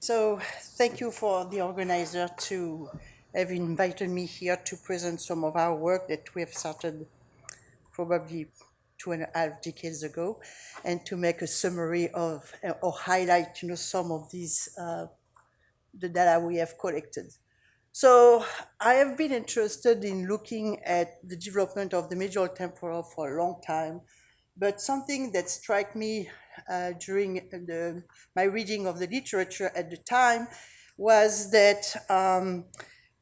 So thank you for the organizer to have invited me here to present some of our work that we have started probably 2.5 decades ago, and to make a summary of or highlight, some of these the data we have collected. So I have been interested in looking at the development of the medial temporal for a long time, but something that struck me during my reading of the literature at the time was that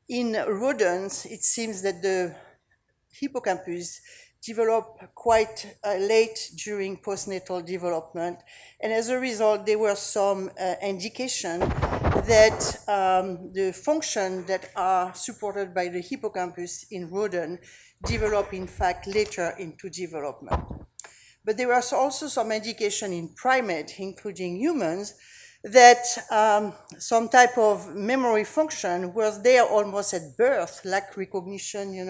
in rodents, it seems that the hippocampus develop quite late during postnatal development. And as a result, there were some indication that the function that are supported by the hippocampus in rodent develop in fact later into development. But there was also some indication in primate, including humans, that some type of memory function was there almost at birth, like recognition,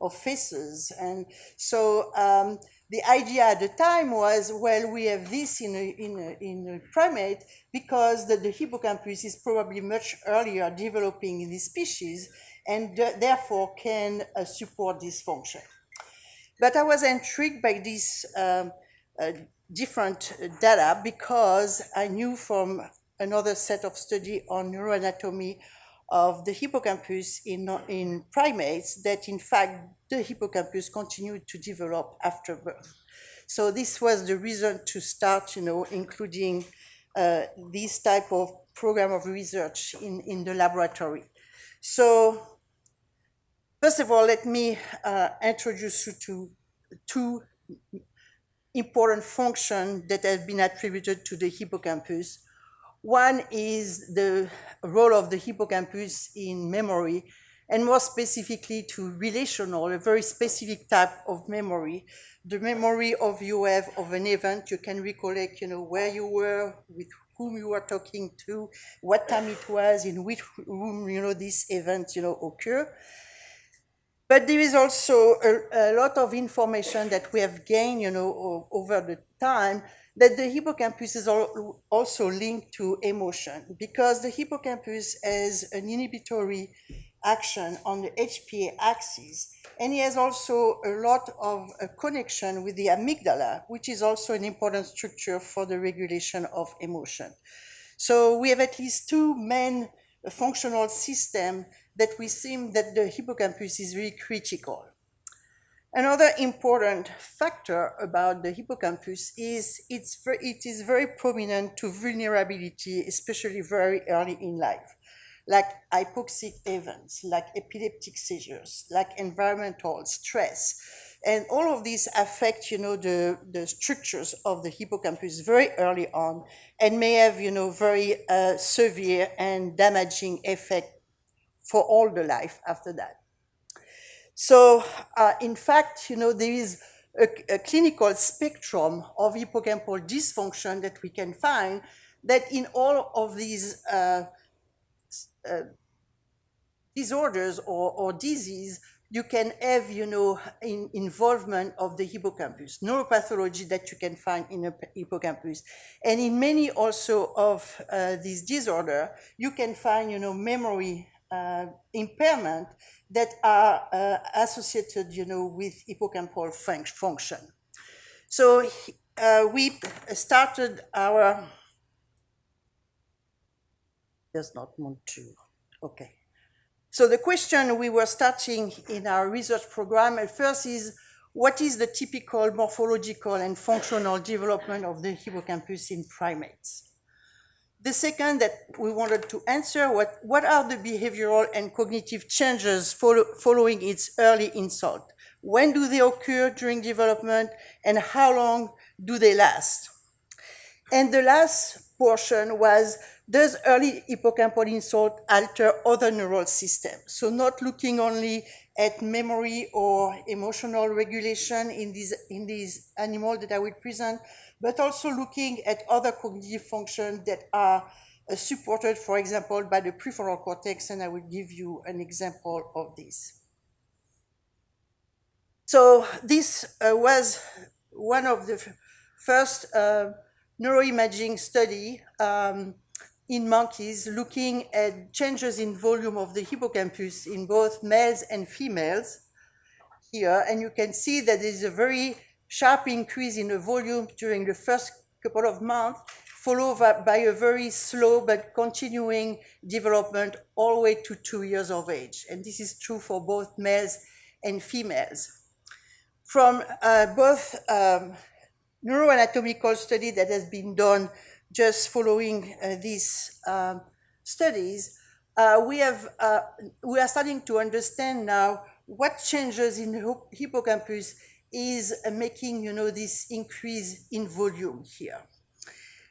of faces. And so the idea at the time was, well, we have this in a primate because the hippocampus is probably much earlier developing in this species and therefore can support this function. But I was intrigued by this different data because I knew from another set of study on neuroanatomy of the hippocampus in primates that in fact the hippocampus continued to develop after birth. So this was the reason to start, including this type of program of research in the laboratory. So first of all, let me introduce you to two important functions that have been attributed to the hippocampus. One is the role of the hippocampus in memory, and more specifically to relational, a very specific type of memory. The memory of an event. You can recollect, where you were, with whom you were talking to, what time it was, in which room, this event, occurred. But there is also a lot of information that we have gained, over the time, that the hippocampus is also linked to emotion, because the hippocampus has an inhibitory action on the HPA axis, and it has also a lot of connection with the amygdala, which is also an important structure for the regulation of emotion. So we have at least two main functional systems that we seem that the hippocampus is really critical. Another important factor about the hippocampus is it is very prominent to vulnerability, especially very early in life, like hypoxic events, like epileptic seizures, like environmental stress. And all of these affect, the structures of the hippocampus very early on and may have, very severe and damaging effect for all the life after that. So, in fact, there is a clinical spectrum of hippocampal dysfunction that we can find that in all of these disorders or disease, you can have, involvement of the hippocampus, neuropathology that you can find in a hippocampus. And in many also of these disorders, you can find, memory impairment that are associated, with hippocampal function. So we started our, does not want to, okay. So the question we were starting in our research program at first is, what is the typical morphological and functional development of the hippocampus in primates? The second that we wanted to answer, what are the behavioral and cognitive changes following its early insult? When do they occur during development, and how long do they last? And the last portion was, does early hippocampal insult alter other neural systems? So not looking only at memory or emotional regulation in these animals that I will present, but also looking at other cognitive functions that are supported, for example, by the prefrontal cortex, and I will give you an example of this. So this was one of the first neuroimaging study in monkeys looking at changes in volume of the hippocampus in both males and females here. And you can see that there is a very sharp increase in the volume during the first couple of months, followed by a very slow but continuing development all the way to 2 years of age. And this is true for both males and females. From both neuroanatomical study that has been done just following these studies, we are starting to understand now what changes in the hippocampus is making, this increase in volume here.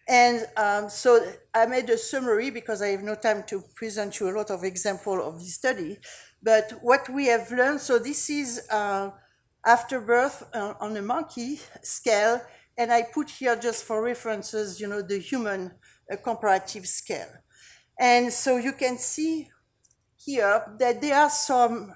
And so I made a summary because I have no time to present you a lot of examples of this study. But what we have learned, so this is after birth on a monkey scale, and I put here just for references, the human comparative scale. And so you can see here that there are some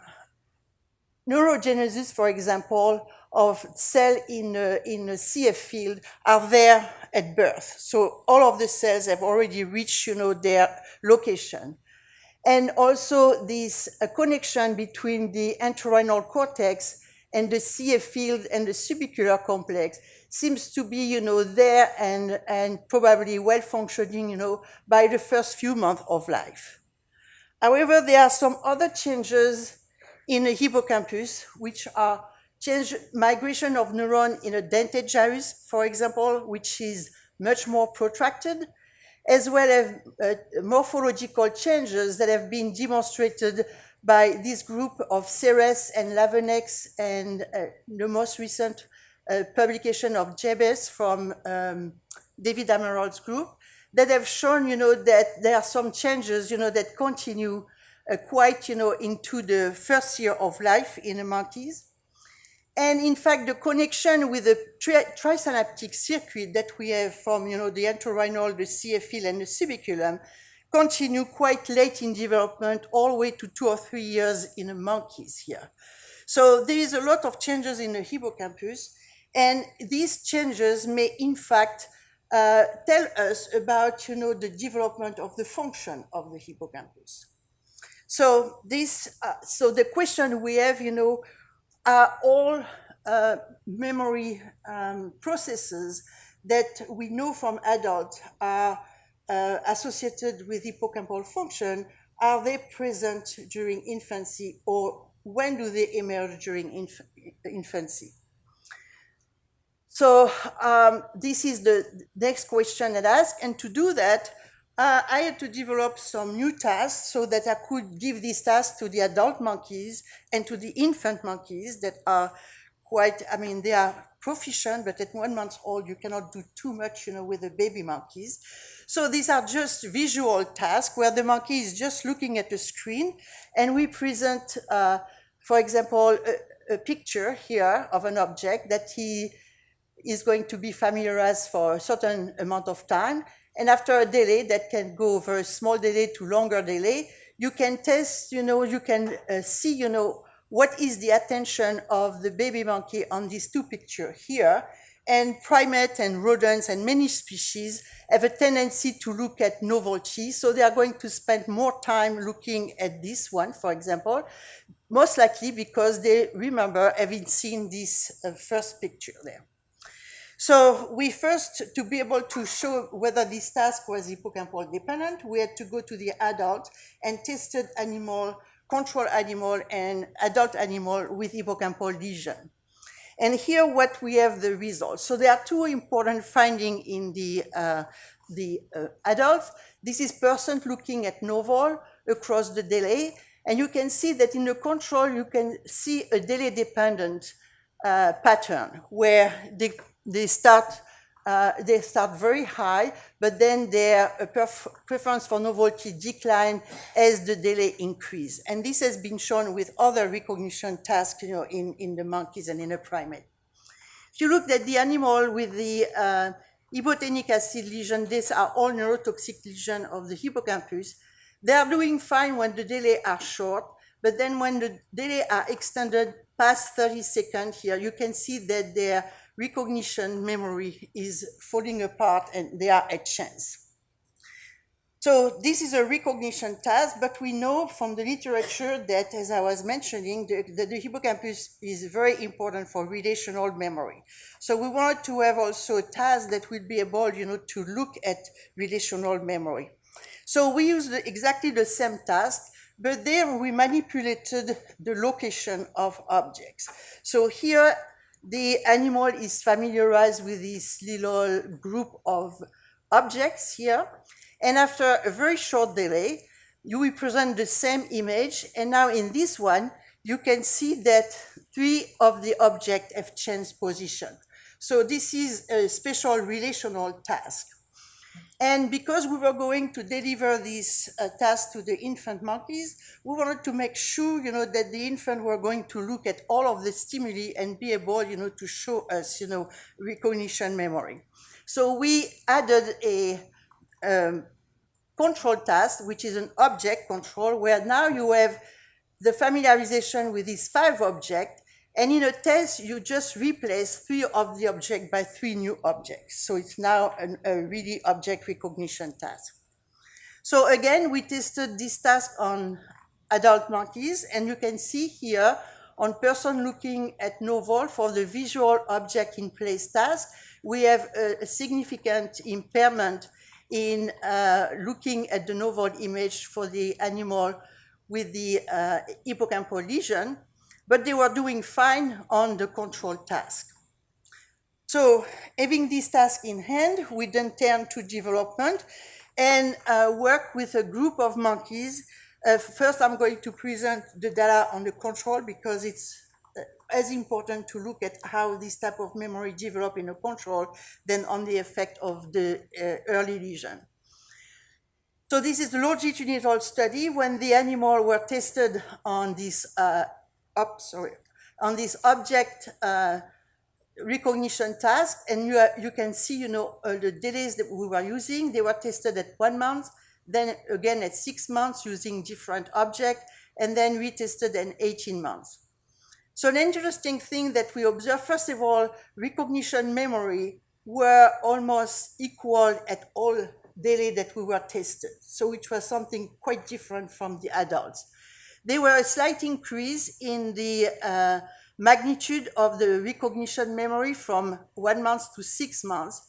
neurogenesis, for example, of cell in a CF field are there at birth. So all of the cells have already reached, their location. And also this connection between the entorhinal cortex and the CF field and the subicular complex seems to be, there and probably well functioning, by the first few months of life. However, there are some other changes in the hippocampus, which are migration of neuron in a dentate gyrus, for example, which is much more protracted, as well as morphological changes that have been demonstrated by this group of Ceres and Lavenex and the most recent publication of Jebes from David Amerald's group that have shown, that there are some changes, that continue quite, into the first year of life in the monkeys. And in fact, the connection with the trisynaptic circuit that we have from, the entorhinal, the CF field, and the subiculum continue quite late in development, all the way to 2 or 3 years in the monkeys here. So there is a lot of changes in the hippocampus, and these changes may, in fact, tell us about, the development of the function of the hippocampus. So so the question we have, are all memory processes that we know from adults are associated with hippocampal function, are they present during infancy, or when do they emerge during infancy? So this is the next question that I asked, and to do that, I had to develop some new tasks so that I could give these tasks to the adult monkeys and to the infant monkeys that are quite, they are proficient, but at 1 month old, you cannot do too much, with the baby monkeys. So these are just visual tasks where the monkey is just looking at the screen, and we present, for example, a picture here of an object that he is going to be familiarized for a certain amount of time. And after a delay that can go over a small delay to longer delay, you can test, you can see, what is the attention of the baby monkey on these two pictures here. And primates and rodents and many species have a tendency to look at novelty. So they are going to spend more time looking at this one, for example, most likely because they remember having seen this first picture there. So we first, to be able to show whether this task was hippocampal dependent, we had to go to the adult and tested animal, control animal and adult animal with hippocampal lesion. And here what we have the results. So there are two important findings in the adults. This is person looking at novel across the delay. And you can see that in the control, you can see a delay dependent pattern where they start very high, but then their preference for novelty decline as the delay increase. And this has been shown with other recognition tasks, in the monkeys and in the primate. If you look at the animal with the ibotenic acid lesion, these are all neurotoxic lesions of the hippocampus. They are doing fine when the delay are short, but then when the delay are extended past 30 seconds here, you can see that their recognition memory is falling apart and they are at chance. So this is a recognition task, but we know from the literature that, as I was mentioning, the hippocampus is very important for relational memory. So we wanted to have also a task that will be able, to look at relational memory. So we used exactly the same task, but there we manipulated the location of objects. So here the animal is familiarized with this little group of objects here. And after a very short delay, you will present the same image. And now in this one, you can see that 3 of the objects have changed position. So this is a special relational task. And because we were going to deliver this task to the infant monkeys, we wanted to make sure, that the infant were going to look at all of the stimuli and be able, to show us, recognition memory. So we added a control task, which is an object control, where now you have the familiarization with these 5 objects, and in a test, you just replace 3 of the objects by 3 new objects. So it's now a really object recognition task. So again, we tested this task on adult monkeys, and you can see here on person looking at novel for the visual object in place task, we have a significant impairment in looking at the novel image for the animal with the hippocampal lesion, but they were doing fine on the control task. So having this task in hand, we then turn to development and work with a group of monkeys. First, I'm going to present the data on the control because it's as important to look at how this type of memory develop in a control than on the effect of the early lesion. So this is the longitudinal study when the animal were tested on this object recognition task, and you can see, the delays that we were using. They were tested at 1 month, then again at 6 months using different objects, and then retested at 18 months. So an interesting thing that we observed, first of all, recognition memory were almost equal at all delay that we were tested. So it was something quite different from the adults. There were a slight increase in the magnitude of the recognition memory from 1 month to 6 months.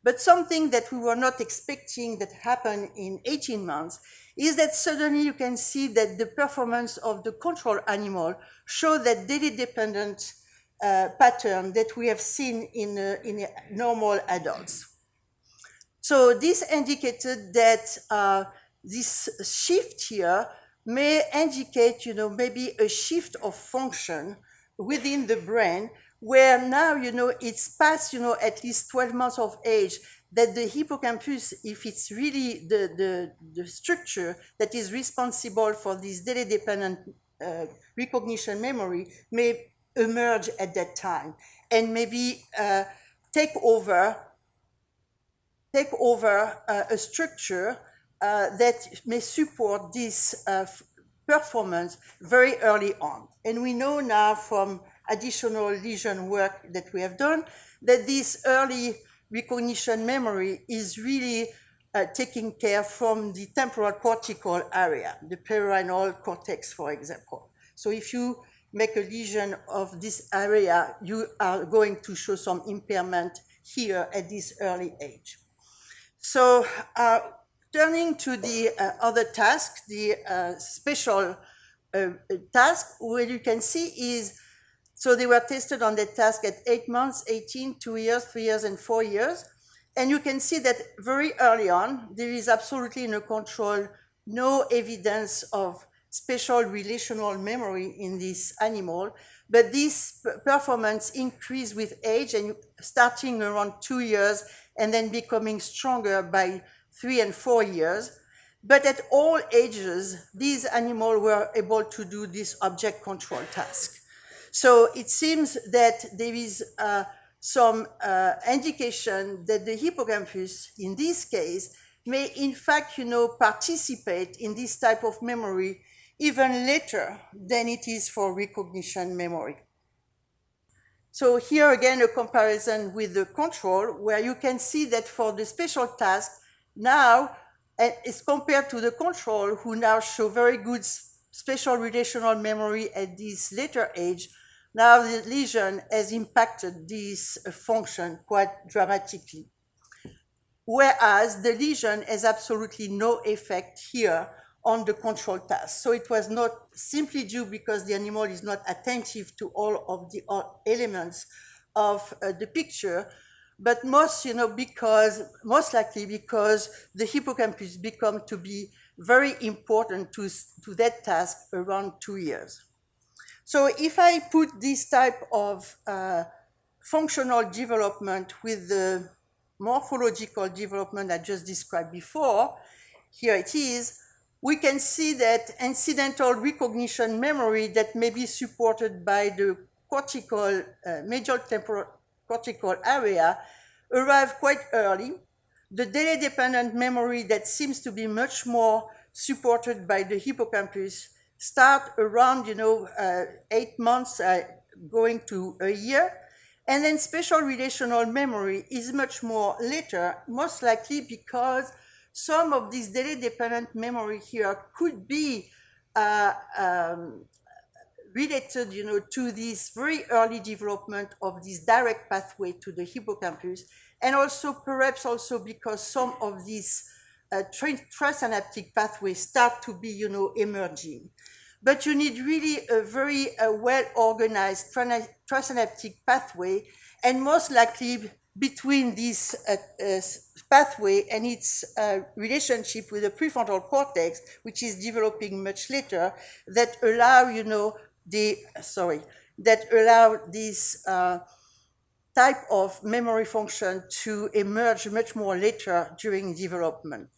But something that we were not expecting that happened in 18 months is that suddenly you can see that the performance of the control animal show that daily-dependent pattern that we have seen in normal adults. So this indicated that this shift here may indicate, maybe a shift of function within the brain where now, it's past, at least 12 months of age that the hippocampus, if it's really the structure that is responsible for this daily-dependent recognition memory, may emerge at that time and maybe take over a structure that may support this performance very early on. And we know now from additional lesion work that we have done that this early recognition memory is really taking care from the temporal cortical area, the perirhinal cortex, for example. So if you make a lesion of this area, you are going to show some impairment here at this early age. So turning to the other task, the special task, what you can see is, so they were tested on that task at 8 months, 18, 2 years, 3 years, and 4 years. And you can see that very early on, there is absolutely in a control no evidence of special relational memory in this animal, but this performance increased with age and starting around 2 years and then becoming stronger by 3 and 4 years. But at all ages, these animals were able to do this object control task. So it seems that there is some indication that the hippocampus, in this case, may in fact, participate in this type of memory even later than it is for recognition memory. So here again, a comparison with the control, where you can see that for the special task, now and it's compared to the control, who now show very good spatial relational memory at this later age. Now the lesion has impacted this function quite dramatically, whereas the lesion has absolutely no effect here on the control task. So it was not simply due because the animal is not attentive to all of the elements of the picture, but most likely because the hippocampus become to be very important to that task around 2 years. So if I put this type of functional development with the morphological development I just described before, here it is, we can see that incidental recognition memory that may be supported by the cortical, medial temporal cortical area arrive quite early. The delay-dependent memory that seems to be much more supported by the hippocampus start around 8 months going to a year. And then spatial relational memory is much more later, most likely because some of this delay-dependent memory here could be related, to this very early development of this direct pathway to the hippocampus, and also perhaps also because some of these transynaptic pathways start to be, emerging. But you need really a very well-organized transynaptic pathway, and most likely between this pathway and its relationship with the prefrontal cortex, which is developing much later, that allow, this type of memory function to emerge much more later during development.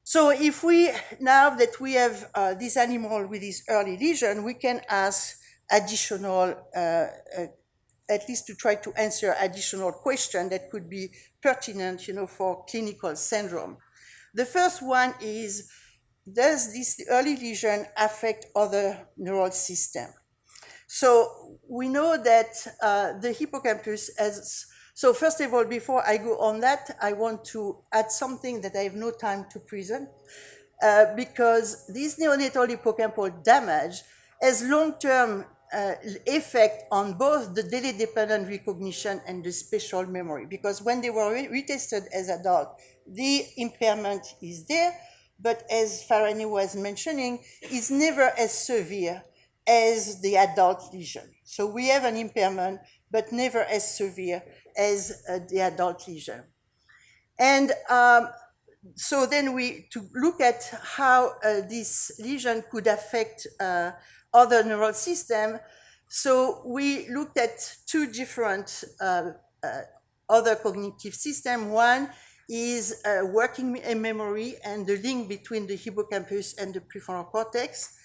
So if we, now that we have this animal with this early lesion, we can ask additional, at least to try to answer additional questions that could be pertinent, for clinical syndrome. The first one is, does this early lesion affect other neural systems? So we know that the hippocampus has, so first of all, before I go on that, I want to add something that I have no time to present, because this neonatal hippocampal damage has long-term effect on both the delay-dependent recognition and the spatial memory, because when they were retested as adults, the impairment is there, but as Farani was mentioning, is never as severe as the adult lesion. So we have an impairment, but never as severe as the adult lesion. And so then to look at how this lesion could affect other neural system, so we looked at two different other cognitive systems. One is working memory and the link between the hippocampus and the prefrontal cortex.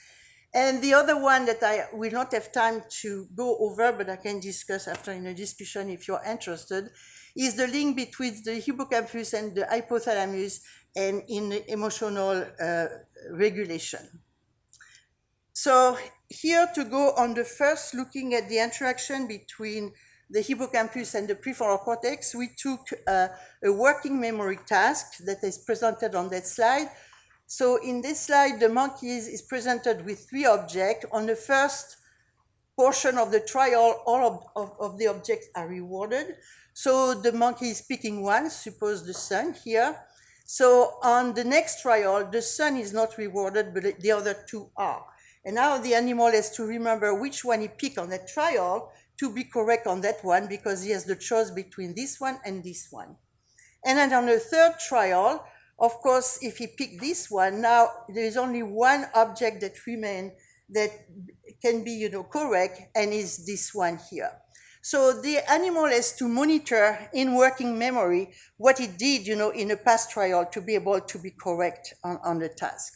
And the other one that I will not have time to go over, but I can discuss after in a discussion if you're interested, is the link between the hippocampus and the hypothalamus and in the emotional regulation. So here to go on the first, looking at the interaction between the hippocampus and the prefrontal cortex, we took a working memory task that is presented on that slide. So in this slide, the monkey is presented with 3 objects. On the first portion of the trial, all of the objects are rewarded. So the monkey is picking one, suppose the sun here. So on the next trial, the sun is not rewarded, but the other 2 are. And now the animal has to remember which one he picked on that trial to be correct on that one, because he has the choice between this one and this one. And then on the third trial, of course, if he picked this one, now there is only one object that remains that can be, correct, and is this one here. So the animal has to monitor in working memory what it did, in a past trial to be able to be correct on the task.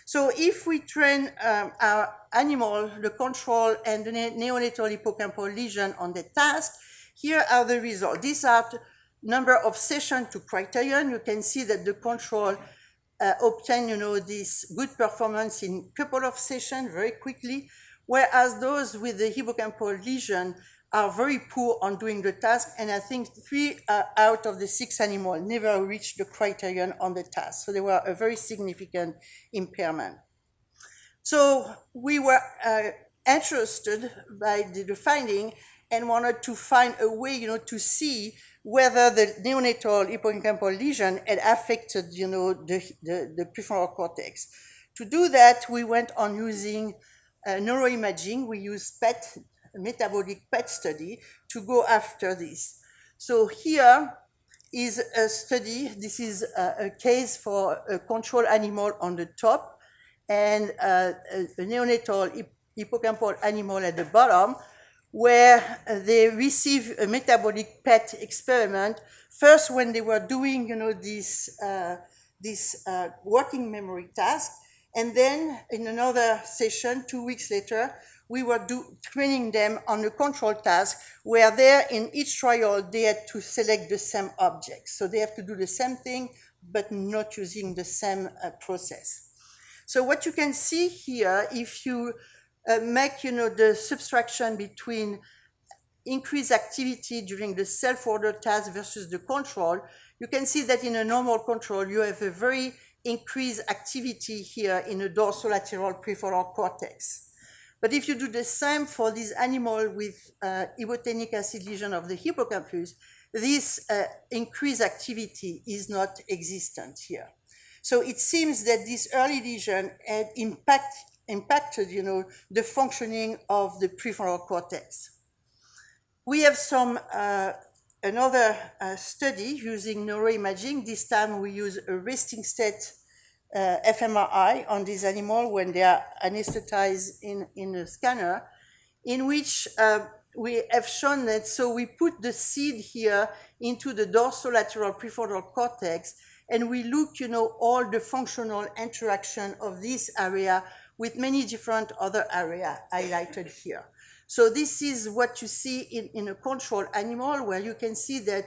So if we train our animal, the control, and the neonatal hippocampal lesion on the task, here are the results. These are number of sessions to criterion. You can see that the control obtained, this good performance in a couple of sessions very quickly, whereas those with the hippocampal lesion are very poor on doing the task, and I think 3 out of the 6 animals never reached the criterion on the task. So they were a very significant impairment. So we were interested by the finding and wanted to find a way, to see whether the neonatal hippocampal lesion had affected, the prefrontal cortex. To do that, we went on using neuroimaging. We used metabolic PET study to go after this. So here is a study. This is a case for a control animal on the top and a neonatal hippocampal animal at the bottom, where they receive a metabolic PET experiment. First, when they were doing, this working memory task, and then in another session, 2 weeks later, we were training them on a control task where there in each trial, they had to select the same object. So they have to do the same thing, but not using the same process. So what you can see here, if you make, the subtraction between increased activity during the self-ordered task versus the control, you can see that in a normal control, you have a very increased activity here in the dorsolateral prefrontal cortex. But if you do the same for this animal with ibotenic acid lesion of the hippocampus, this increased activity is not existent here. So it seems that this early lesion had impacted, the functioning of the prefrontal cortex. We have another study using neuroimaging. This time we use a resting state fMRI on these animals when they are anesthetized in a scanner, in which we have shown that, so we put the seed here into the dorsolateral prefrontal cortex, and we look, all the functional interaction of this area with many different other areas highlighted here. So this is what you see in a control animal, where you can see that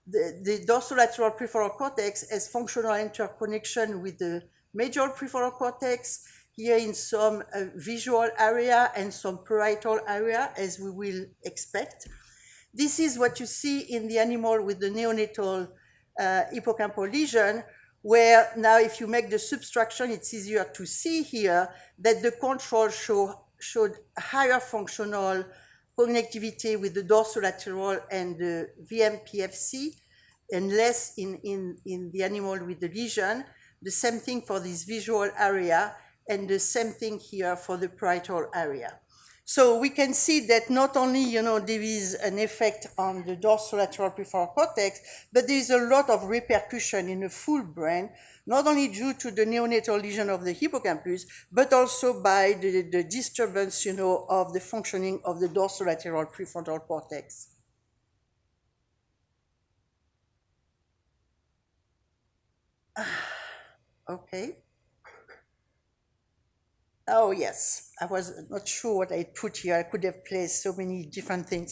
the dorsolateral prefrontal cortex has functional interconnection with the major prefrontal cortex, here in some visual area and some parietal area, as we will expect. This is what you see in the animal with the neonatal hippocampal lesion, where now if you make the subtraction, it's easier to see here that the control showed higher functional connectivity with the dorsolateral and the VMPFC, and less in the animal with the lesion. The same thing for this visual area, and the same thing here for the parietal area. So we can see that not only, there is an effect on the dorsolateral prefrontal cortex, but there is a lot of repercussion in the full brain, not only due to the neonatal lesion of the hippocampus, but also by the disturbance, of the functioning of the dorsolateral prefrontal cortex. Okay. Oh, yes. I was not sure what I put here. I could have placed so many different things.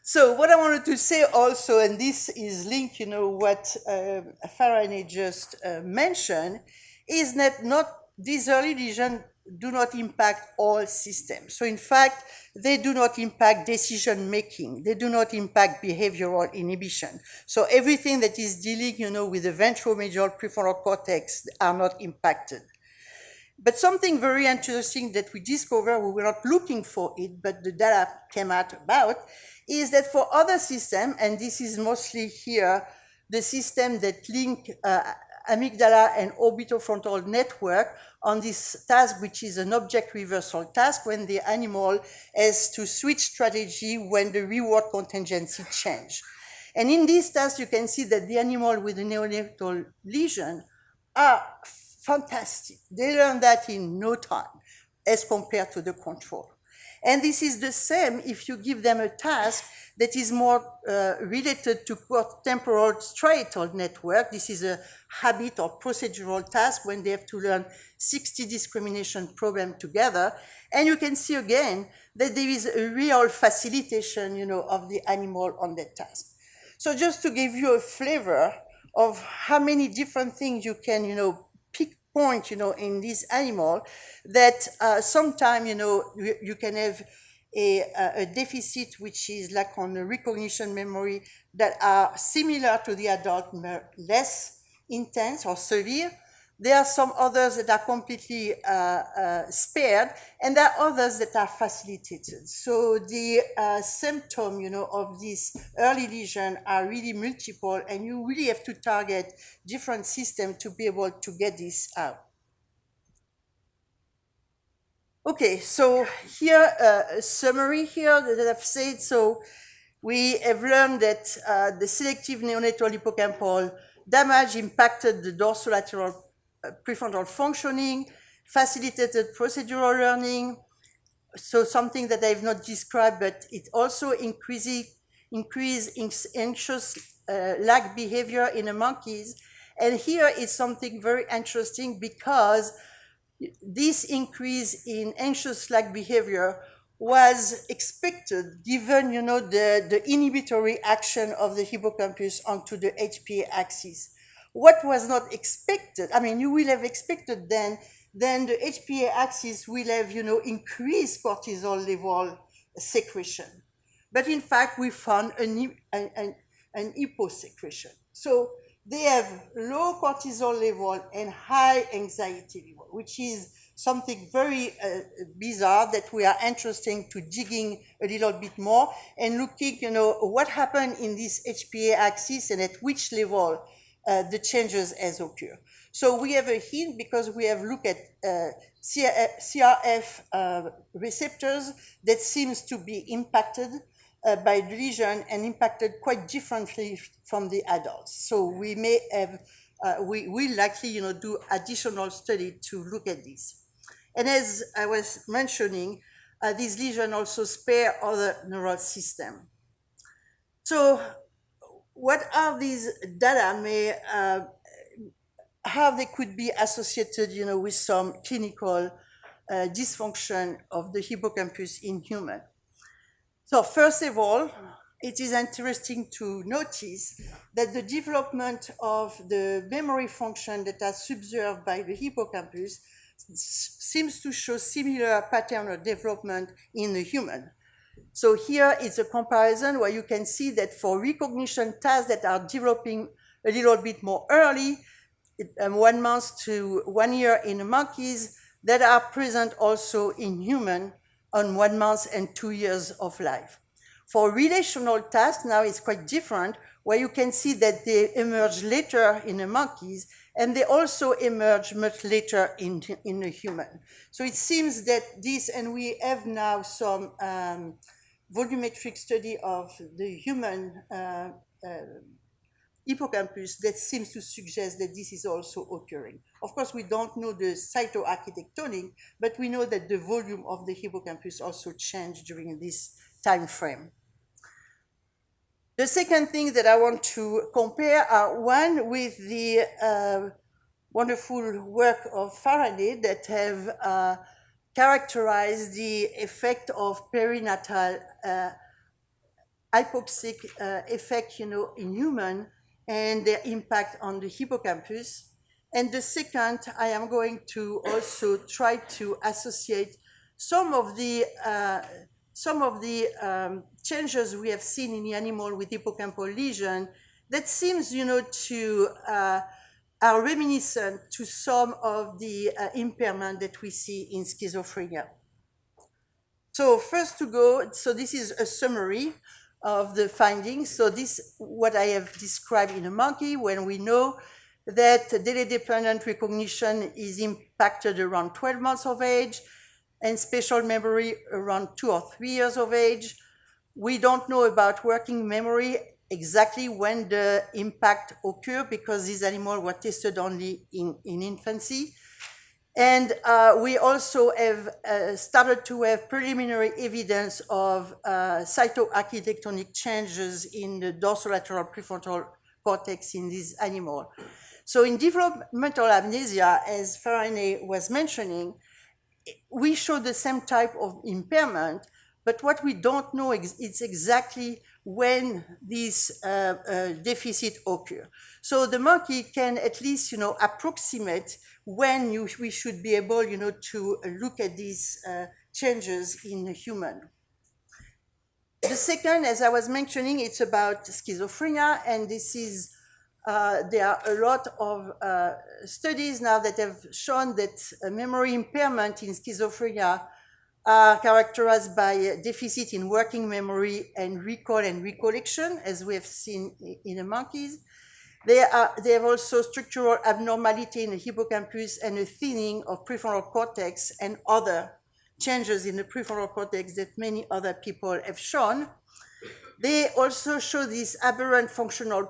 So what I wanted to say also, and this is linked, what Farahany just mentioned, is that these early lesions do not impact all systems. So in fact, they do not impact decision making. They do not impact behavioral inhibition. So everything that is dealing, with the ventromedial prefrontal cortex are not impacted. But something very interesting that we discovered, we were not looking for it, but the data came out about, is that for other systems, and this is mostly here, the system that link amygdala and orbitofrontal network on this task, which is an object reversal task, when the animal has to switch strategy when the reward contingency change. And in this task, you can see that the animal with the neonatal lesion are fantastic. They learn that in no time as compared to the control. And this is the same if you give them a task that is more related to temporal striatal network. This is a habit or procedural task when they have to learn 60 discrimination problems together. And you can see again that there is a real facilitation, of the animal on that task. So just to give you a flavor of how many different things you can, point, in this animal that sometimes, you can have a deficit which is like on the recognition memory that are similar to the adult, less intense or severe. There are some others that are completely spared, and there are others that are facilitated. So the symptom, of this early lesion are really multiple, and you really have to target different systems to be able to get this out. Okay, so here a summary here that I've said. So we have learned that the selective neonatal hippocampal damage impacted the dorsolateral prefrontal functioning, facilitated procedural learning. So something that I've not described, but it also increased anxious lag behavior in the monkeys. And here is something very interesting because this increase in anxious lag behavior was expected given, the inhibitory action of the hippocampus onto the HPA axis. What was not expected, you will have expected then the HPA axis will have, increased cortisol level secretion. But in fact, we found an hyposecretion. So they have low cortisol level and high anxiety level, which is something very bizarre that we are interested to digging a little bit more and looking, what happened in this HPA axis and at which level the changes has occurred. So we have a hint because we have looked at CRF receptors that seems to be impacted by the lesion and impacted quite differently from the adults. So we may have, we will likely, do additional study to look at this. And as I was mentioning, these lesions also spare other neural systems. So what are these data how they could be associated, with some clinical dysfunction of the hippocampus in humans? So first of all, it is interesting to notice that the development of the memory function that is observed by the hippocampus seems to show similar pattern of development in the human. So here is a comparison where you can see that for recognition tasks that are developing a little bit more early, 1 month to 1 year in the monkeys, that are present also in human on 1 month and 2 years of life. For relational tasks, now it's quite different, where you can see that they emerge later in the monkeys, and they also emerge much later in the human. So it seems that this, and we have now some volumetric study of the human hippocampus that seems to suggest that this is also occurring. Of course, we don't know the cytoarchitectonic, but we know that the volume of the hippocampus also changed during this time frame. The second thing that I want to compare are one with the wonderful work of Faraday that have characterized the effect of perinatal hypoxic effect, in human and their impact on the hippocampus. And the second, I am going to also try to associate some of the changes we have seen in the animal with hippocampal lesion that seems, to are reminiscent to some of the impairment that we see in schizophrenia. So first so this is a summary of the findings. So this, what I have described in a monkey, when we know that delay-dependent recognition is impacted around 12 months of age, and spatial memory around 2 or 3 years of age. We don't know about working memory exactly when the impact occurred because these animals were tested only in infancy. And we also have started to have preliminary evidence of cytoarchitectonic changes in the dorsolateral prefrontal cortex in this animal. So in developmental amnesia, as Faraday was mentioning, we show the same type of impairment, but what we don't know is exactly when these deficits occur. So the monkey can at least, approximate when we should be able, to look at these changes in a human. The second, as I was mentioning, it's about schizophrenia, and this is there are a lot of studies now that have shown that memory impairment in schizophrenia are characterized by a deficit in working memory and recall and recollection, as we have seen in the monkeys. They have also structural abnormality in the hippocampus and a thinning of prefrontal cortex and other changes in the prefrontal cortex that many other people have shown. They also show this aberrant functional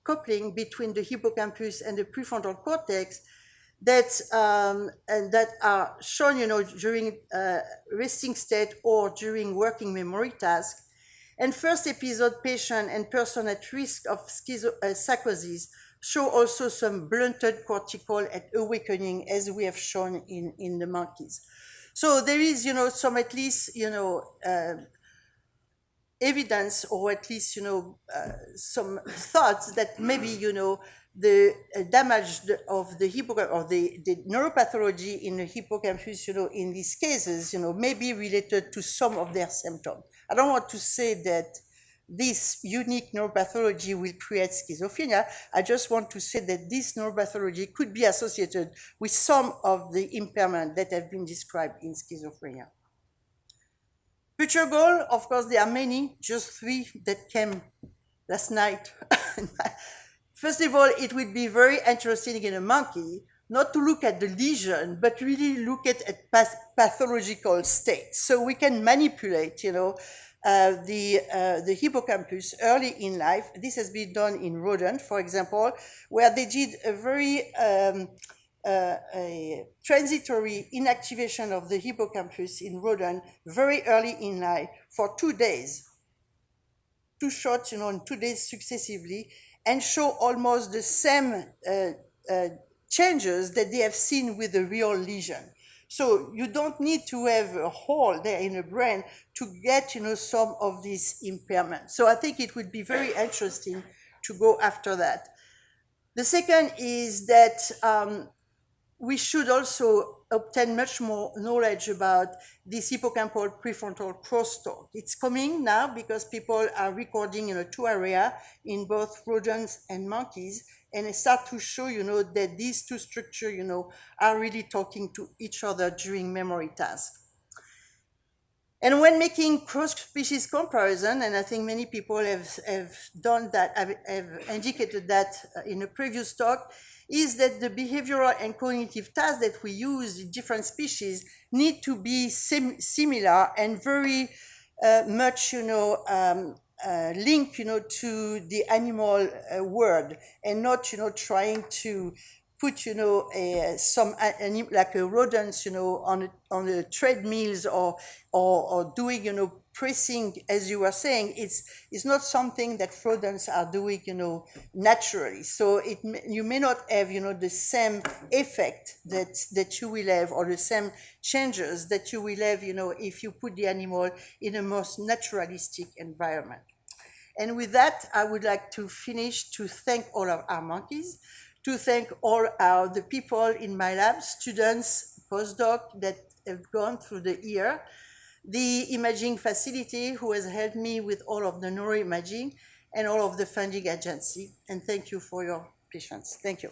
coupling between the hippocampus and the prefrontal cortex that are shown, during resting state or during working memory tasks. And first episode patient and person at risk of psychosis show also some blunted cortical at awakening, as we have shown in the monkeys. So there is, some at least, evidence, or at least, some thoughts that maybe, the damage of the hippocampus or the neuropathology in the hippocampus, in these cases, may be related to some of their symptoms. I don't want to say that this unique neuropathology will create schizophrenia. I just want to say that this neuropathology could be associated with some of the impairment that have been described in schizophrenia. Future goal, of course, there are many, just 3 that came last night. First of all, it would be very interesting in a monkey not to look at the lesion, but really look at pathological state. So we can manipulate, the hippocampus early in life. This has been done in rodent, for example, where they did a very a transitory inactivation of the hippocampus in rodent very early in life for 2 days. 2 shots, in 2 days successively, and show almost the same changes that they have seen with the real lesion. So you don't need to have a hole there in the brain to get, some of this impairment. So I think it would be very interesting to go after that. The second is that we should also obtain much more knowledge about this hippocampal prefrontal crosstalk. It's coming now because people are recording in 2 areas in both rodents and monkeys, and they start to show, that these 2 structures, are really talking to each other during memory tasks. And when making cross-species comparison, and I think many people have done that, have indicated that in a previous talk, is that the behavioral and cognitive tasks that we use in different species need to be similar and very much, linked, to the animal world, and not, trying to put, some like a rodents, on the treadmills or doing, pressing, as you were saying. It's not something that rodents are doing, naturally. So you may not have, the same effect that you will have, or the same changes that you will have, if you put the animal in a most naturalistic environment. And with that, I would like to finish to thank all of our monkeys, to thank all the people in my lab, students, postdoc that have gone through the year, the imaging facility who has helped me with all of the neuroimaging, and all of the funding agency. And thank you for your patience. Thank you.